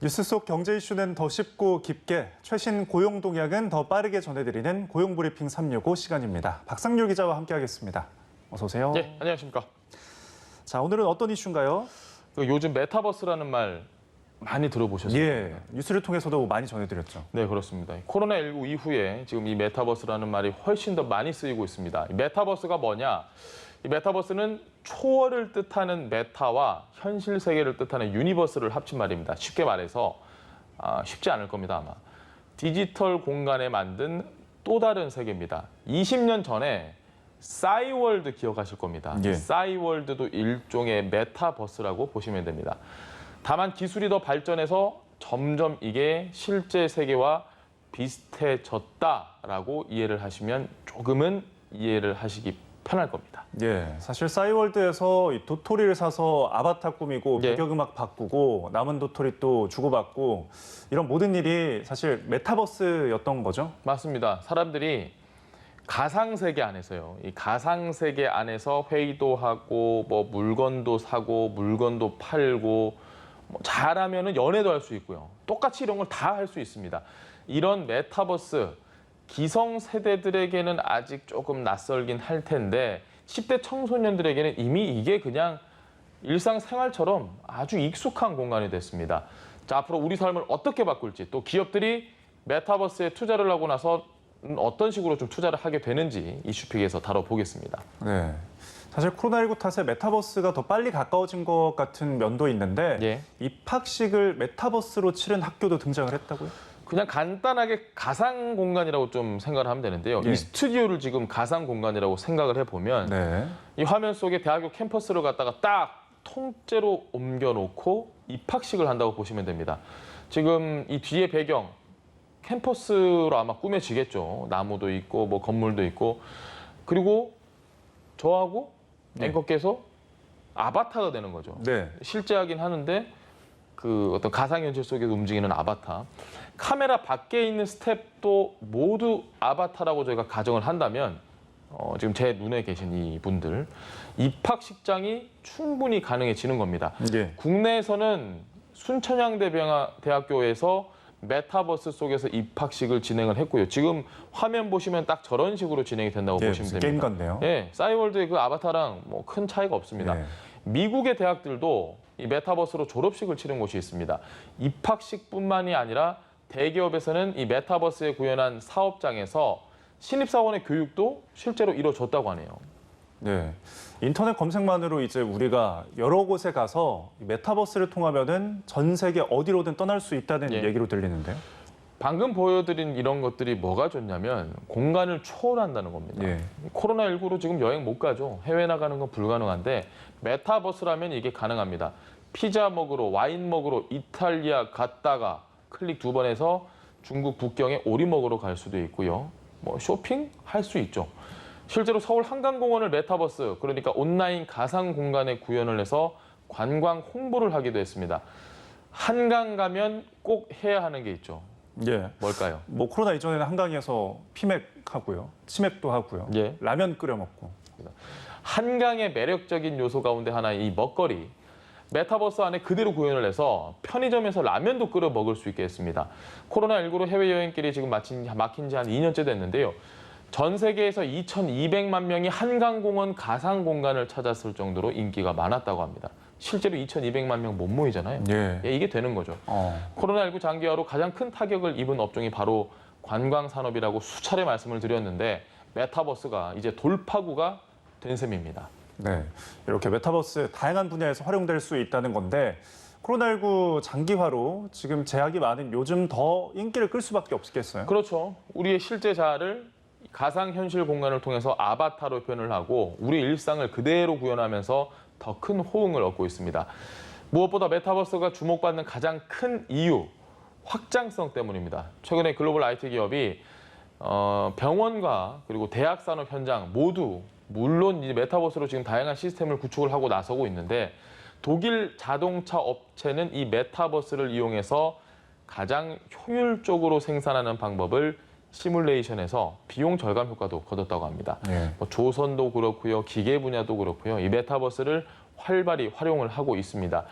뉴스 속 경제 이슈는 더 쉽고 깊게, 최신 고용 동향은 더 빠르게 전해드리는 고용브리핑 365 시간입니다. 박상률 기자와 함께하겠습니다. 어서 오세요. 네, 안녕하십니까. 자, 오늘은 어떤 이슈인가요? 요즘 메타버스라는 말 많이 들어보셨어요? 예, 뉴스를 통해서도 많이 전해드렸죠. 네, 그렇습니다. 코로나19 이후에 지금 이 메타버스라는 말이 훨씬 더 많이 쓰이고 있습니다. 이 메타버스가 뭐냐? 이 메타버스는 초월을 뜻하는 메타와 현실 세계를 뜻하는 유니버스를 합친 말입니다. 쉽게 말해서 쉽지 않을 겁니다, 아마. 디지털 공간에 만든 또 다른 세계입니다. 20년 전에 싸이월드 기억하실 겁니다. 예. 싸이월드도 일종의 메타버스라고 보시면 됩니다. 다만 기술이 더 발전해서 점점 이게 실제 세계와 비슷해졌다라고 이해를 하시면 조금은 이해를 하시기 편할 겁니다. 예, 사실 싸이월드에서 이 도토리를 사서 아바타 꾸미고 예. 배경음악 바꾸고 남은 도토리 또 주고받고 이런 모든 일이 사실 메타버스였던 거죠? 맞습니다. 사람들이 가상세계 안에서요. 이 가상세계 안에서 회의도 하고 뭐 물건도 사고 물건도 팔고 뭐 잘하면은 연애도 할 수 있고요. 똑같이 이런 걸 다 할 수 있습니다. 이런 메타버스 기성세대들에게는 아직 조금 낯설긴 할 텐데 10대 청소년들에게는 이미 이게 그냥 일상생활처럼 아주 익숙한 공간이 됐습니다. 자, 앞으로 우리 삶을 어떻게 바꿀지 또 기업들이 메타버스에 투자를 하고 나서 어떤 식으로 좀 투자를 하게 되는지 이슈픽에서 다뤄보겠습니다. 네. 사실 코로나19 탓에 메타버스가 더 빨리 가까워진 것 같은 면도 있는데 예. 입학식을 메타버스로 치른 학교도 등장을 했다고요? 그냥 간단하게 가상 공간이라고 좀 생각을 하면 되는데요. 예. 이 스튜디오를 지금 가상 공간이라고 생각을 해보면 네. 이 화면 속에 대학교 캠퍼스를 갖다가 딱 통째로 옮겨놓고 입학식을 한다고 보시면 됩니다. 지금 이 뒤에 배경 캠퍼스로 아마 꾸며지겠죠. 나무도 있고 뭐 건물도 있고 그리고 저하고 앵커께서 아바타가 되는 거죠. 네. 실제 하긴 하는데 그 어떤 가상현실 속에서 움직이는 아바타. 카메라 밖에 있는 스텝도 모두 아바타라고 저희가 가정을 한다면 지금 제 눈에 계신 이 분들 입학식장이 충분히 가능해지는 겁니다. 예. 국내에서는 순천향대대학교에서 메타버스 속에서 입학식을 진행을 했고요. 지금 화면 보시면 딱 저런 식으로 진행이 된다고 예, 보시면 무슨 됩니다. 게임 같네요. 예, 싸이월드의 그 아바타랑 뭐 큰 차이가 없습니다. 네. 미국의 대학들도 이 메타버스로 졸업식을 치른 곳이 있습니다. 입학식뿐만이 아니라 대기업에서는 이 메타버스에 구현한 사업장에서 신입사원의 교육도 실제로 이루어졌다고 하네요. 네. 인터넷 검색만으로 이제 우리가 여러 곳에 가서 이 메타버스를 통하면은 전 세계 어디로든 떠날 수 있다는 예. 얘기로 들리는데요. 방금 보여드린 이런 것들이 뭐가 좋냐면 공간을 초월한다는 겁니다. 예. 코로나19로 지금 여행 못 가죠. 해외 나가는 건 불가능한데 메타버스라면 이게 가능합니다. 피자 먹으러 와인 먹으러 이탈리아 갔다가 클릭 2번 해서 중국 북경에 오리 먹으러 갈 수도 있고요. 뭐 쇼핑 할 수 있죠. 실제로 서울 한강공원을 메타버스, 그러니까 온라인 가상 공간에 구현을 해서 관광 홍보를 하기도 했습니다. 한강 가면 꼭 해야 하는 게 있죠. 예. 뭘까요? 뭐 코로나 이전에는 한강에서 피맥하고요. 치맥도 하고요. 예. 라면 끓여 먹고. 한강의 매력적인 요소 가운데 하나인 이 먹거리. 메타버스 안에 그대로 구현을 해서 편의점에서 라면도 끓여 먹을 수 있게 했습니다. 코로나19로 해외여행길이 지금 막힌 지 한 2년째 됐는데요. 전 세계에서 2,200만 명이 한강공원 가상 공간을 찾았을 정도로 인기가 많았다고 합니다. 실제로 2,200만 명 못 모이잖아요. 예. 예, 이게 되는 거죠. 코로나19 장기화로 가장 큰 타격을 입은 업종이 바로 관광 산업이라고 수차례 말씀을 드렸는데 메타버스가 이제 돌파구가 된 셈입니다. 네. 이렇게 메타버스 다양한 분야에서 활용될 수 있다는 건데 코로나19 장기화로 지금 제약이 많은 요즘 더 인기를 끌 수밖에 없겠어요. 그렇죠. 우리의 실제 자아를 가상현실 공간을 통해서 아바타로 표현을 하고 우리 일상을 그대로 구현하면서 더 큰 호응을 얻고 있습니다. 무엇보다 메타버스가 주목받는 가장 큰 이유, 확장성 때문입니다. 최근에 글로벌 IT 기업이 병원과 그리고 대학 산업 현장 모두 물론 이제 메타버스로 지금 다양한 시스템을 구축을 하고 나서고 있는데 독일 자동차 업체는 이 메타버스를 이용해서 가장 효율적으로 생산하는 방법을 시뮬레이션에서 비용 절감 효과도 거뒀다고 합니다. 예. 뭐 조선도 그렇고요, 기계 분야도 그렇고요. 이 메타버스를 활발히 활용을 하고 있습니다.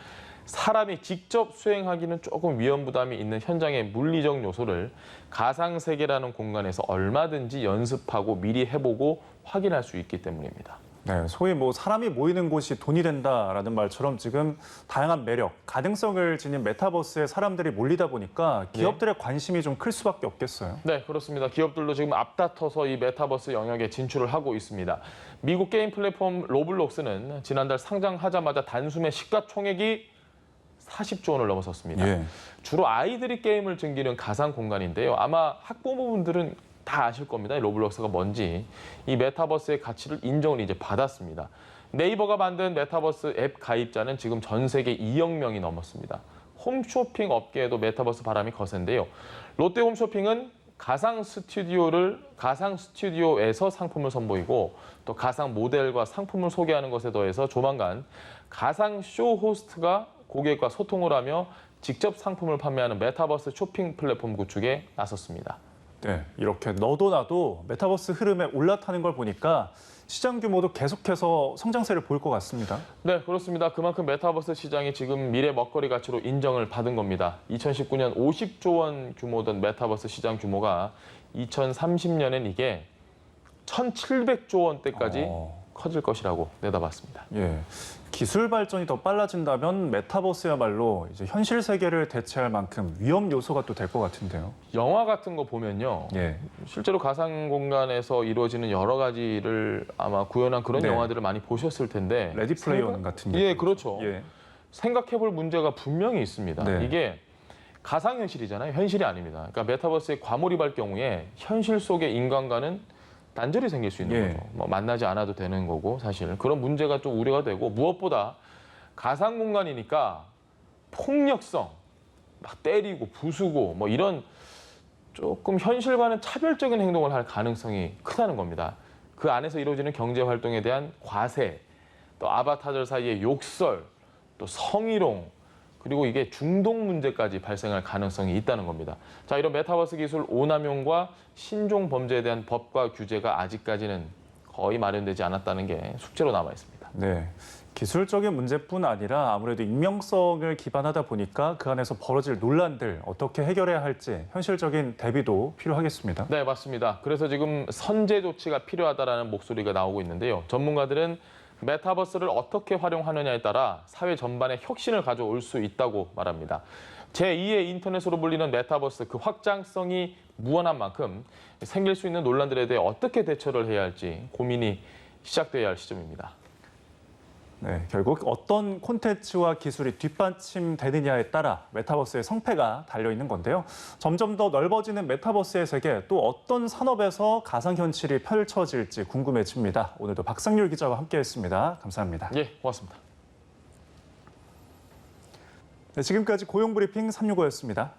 사람이 직접 수행하기는 조금 위험 부담이 있는 현장의 물리적 요소를 가상세계라는 공간에서 얼마든지 연습하고 미리 해보고 확인할 수 있기 때문입니다. 네, 소위 뭐 사람이 모이는 곳이 돈이 된다라는 말처럼 지금 다양한 매력, 가능성을 지닌 메타버스에 사람들이 몰리다 보니까 기업들의 관심이 좀 클 수밖에 없겠어요. 네, 그렇습니다. 기업들도 지금 앞다퉈서 이 메타버스 영역에 진출을 하고 있습니다. 미국 게임 플랫폼 로블록스는 지난달 상장하자마자 단숨에 시가총액이 40조 원을 넘어섰습니다. 예. 주로 아이들이 게임을 즐기는 가상 공간인데요. 아마 학부모분들은 다 아실 겁니다. 이 로블록스가 뭔지. 이 메타버스의 가치를 인정을 이제 받았습니다. 네이버가 만든 메타버스 앱 가입자는 지금 전 세계 2억 명이 넘었습니다. 홈쇼핑 업계에도 메타버스 바람이 거센데요. 롯데 홈쇼핑은 가상 스튜디오에서 상품을 선보이고 또 가상 모델과 상품을 소개하는 것에 더해서 조만간 가상 쇼 호스트가 고객과 소통을 하며 직접 상품을 판매하는 메타버스 쇼핑 플랫폼 구축에 나섰습니다. 네, 이렇게 너도 나도 메타버스 흐름에 올라타는 걸 보니까 시장 규모도 계속해서 성장세를 보일 것 같습니다. 네, 그렇습니다. 그만큼 메타버스 시장이 지금 미래 먹거리 가치로 인정을 받은 겁니다. 2019년 50조 원 규모던 메타버스 시장 규모가 2030년엔 이게 1,700조 원대까지 커질 것이라고 내다봤습니다. 예, 기술 발전이 더 빨라진다면 메타버스야말로 이제 현실 세계를 대체할 만큼 위험 요소가 또 될 것 같은데요. 영화 같은 거 보면요. 예, 실제로 가상 공간에서 이루어지는 여러 가지를 아마 구현한 그런 네. 영화들을 많이 보셨을 텐데. 레디 플레이어 원 같은 예, 그렇죠. 예, 생각해볼 문제가 분명히 있습니다. 네. 이게 가상현실이잖아요. 현실이 아닙니다. 그러니까 메타버스에 과몰입할 경우에 현실 속의 인간과는 단절이 생길 수 있는 예. 거죠. 뭐 만나지 않아도 되는 거고 사실 그런 문제가 좀 우려가 되고 무엇보다 가상 공간이니까 폭력성, 막 때리고 부수고 뭐 이런 조금 현실과는 차별적인 행동을 할 가능성이 크다는 겁니다. 그 안에서 이루어지는 경제 활동에 대한 과세, 또 아바타들 사이의 욕설, 또 성희롱, 그리고 이게 중독 문제까지 발생할 가능성이 있다는 겁니다. 자, 이런 메타버스 기술 오남용과 신종 범죄에 대한 법과 규제가 아직까지는 거의 마련되지 않았다는 게 숙제로 남아 있습니다. 네. 기술적인 문제뿐 아니라 아무래도 익명성을 기반하다 보니까 그 안에서 벌어질 논란들 어떻게 해결해야 할지 현실적인 대비도 필요하겠습니다. 네, 맞습니다. 그래서 지금 선제 조치가 필요하다라는 목소리가 나오고 있는데요. 전문가들은 메타버스를 어떻게 활용하느냐에 따라 사회 전반에 혁신을 가져올 수 있다고 말합니다. 제2의 인터넷으로 불리는 메타버스 그 확장성이 무한한 만큼 생길 수 있는 논란들에 대해 어떻게 대처를 해야 할지 고민이 시작돼야 할 시점입니다. 네, 결국 어떤 콘텐츠와 기술이 뒷받침되느냐에 따라 메타버스의 성패가 달려있는 건데요. 점점 더 넓어지는 메타버스의 세계, 또 어떤 산업에서 가상현실이 펼쳐질지 궁금해집니다. 오늘도 박상률 기자와 함께했습니다. 감사합니다. 예, 고맙습니다. 네, 지금까지 고용브리핑 365였습니다.